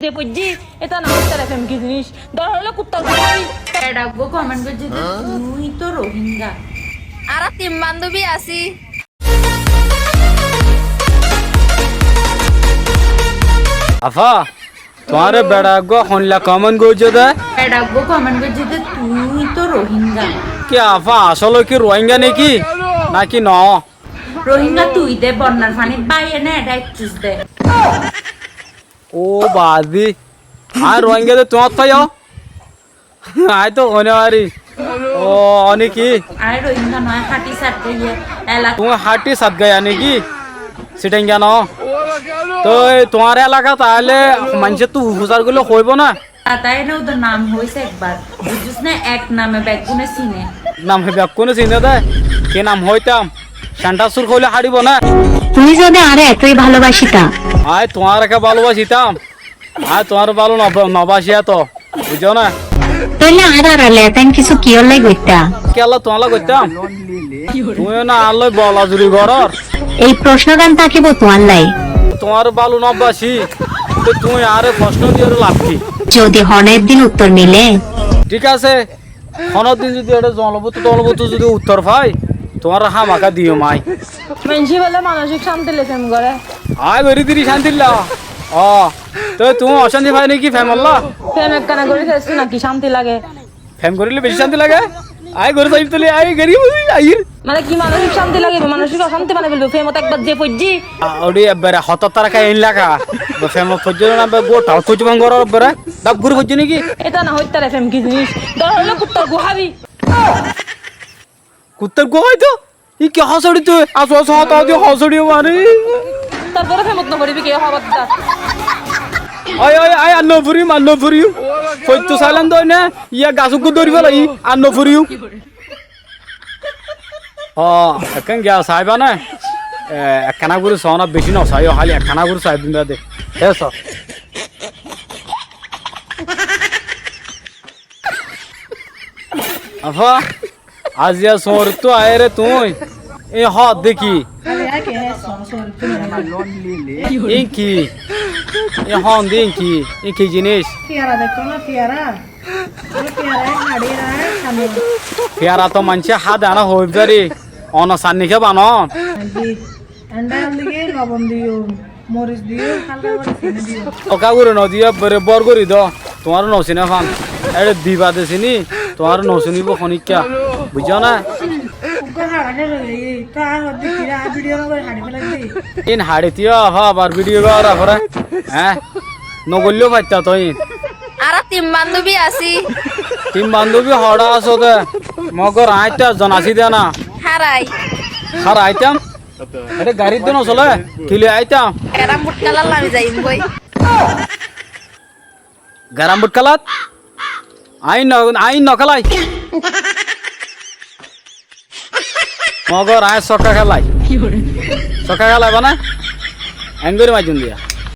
যে বুঝছি এটা না হচ্ছে এফএম কি জিনিস দর হলো কুত্তা গুলি ডাকবো কমেন্ট করছে যে তুই তো রোহিঙ্গা আর তিন বান্ধবী আছি আফা তোমারে বেড়া গো হনলা কমন গইছে দে ডাকবো কমেন্ট করছে যে তুই তো রোহিঙ্গা কি আফা আসলে কি রোহিঙ্গা নাকি নাকি ন রোহিঙ্গা তুই দে বন্যার পানি বাইরে না এটা চুজ দে ও বাদি আর রোহিঙ্গা তো তোমার পাইও আই তো অনেবারি ও অনেকি আর রোহিঙ্গা নয় হাঁটি সার দিয়ে এলাকা তুমি হাঁটি সাত গায়া নাকি সেটাই কেন তো তোমার এলাকা তাহলে মানুষের তো হুজার গুলো হইব না তাই না ওদের নাম হয়েছে একবার বুঝছিস না এক নামে ব্যাগুনে চিনে নাম হইবে কোনো চিন্তা দেয় কে নাম হইতাম শান্টা সুর কইলে হারিব না তুমি যদি আরে এতই ভালোবাসিতা আয় তোমার একে ভালোবাসিতাম আয় তোমার ভালো নবাসিয়া তো বুঝো না তাহলে আর আড়ালে এতেন কিছু কিয়র লাই গইতা কেলা তোমার করতাম তুমি না আনলো বলা জুড়ি ঘরর এই প্রশ্নগান থাকিব তোমার লাই তোমার ভালো নবাসি তো তুমি আরে প্রশ্ন দিয়ে লাভ কি যদি হনের দিন উত্তর মিলে ঠিক আছে হনের দিন যদি এটা জলবতু যদি উত্তর পাই তোমার হামাকা দিও মাই মেনজি বলে মানসিক শান্তি লেফেম করে আয় বেরি দিদি শান্তি লা ও তো তুমি অশান্তি পাই নাকি ফ্যামল্লা ফেম একখানা করে খেয়েছি নাকি শান্তি লাগে ফ্যাম করিলে বেশি শান্তি লাগে আয় ঘরে যাই তুলে আয় গেরি আইর মানে কি মানসিক শান্তি লাগে মানসিক অশান্তি বানাই ফেলবো ফেমত একবার যে পড়ছি ওডি এবারে হত তারা কাই ইনলাকা ফ্যাম ফজ্জ না গোটা ফজ্জ ভাঙ্গর এবারে ডাব ঘুরে ফজ্জ নাকি এটা না হচ্ছে এফএম কি জিনিস দর হলো কুত্তা গুহাবি কুত্তার গোহাই তো ই কি হসড়ি তুই আসো আসো হত দি হসড়ি মারি তারপরে ফেমত না করিবি কে হবার দা আয় আয় আয় আন্ন ফুরি ফজ্জ সাইলেন দই না ইয়া গাছুক দরি ফেলাই আন্ন ফুরি ও এখন গিয়া সাইবা না একখানা করে সনা বেশি না সাইও খালি একখানা করে সাইব দিন দে এসো আফা আজিয়া সোর তো আয় রে তুই এ হ দেখি ইনকি এ হন দিনকি ইনকি জিনিস পেয়ারা তো মানছে হাত আনা হইব যারি অন সান্নিকে বানো ওকা করে নদিয়া বরে বর করি দ তোমার নসিনা ফান এটা দিবা দেছিনি তোমার নসিনিব খনিকা বুঝছো না ইন হাড়ি তিও আফা আবার ভিডিও করা পরে হ্যাঁ নগল্য পাইতা তুই আর তিন বান্ধবী আছি তিন বান্ধবী হড়া আছো দে মগর আইতা জনাসি দে না হারাই আর আইতাম এটা গাড়ির দিন চলে কিলে আইতাম এরাম বুটকালার নামি যাইম বই গারাম বুটকালাত আইন নকলাই মগর আয় সকা খেলাই বানা এঙ্গুরি মাইজুন দিয়া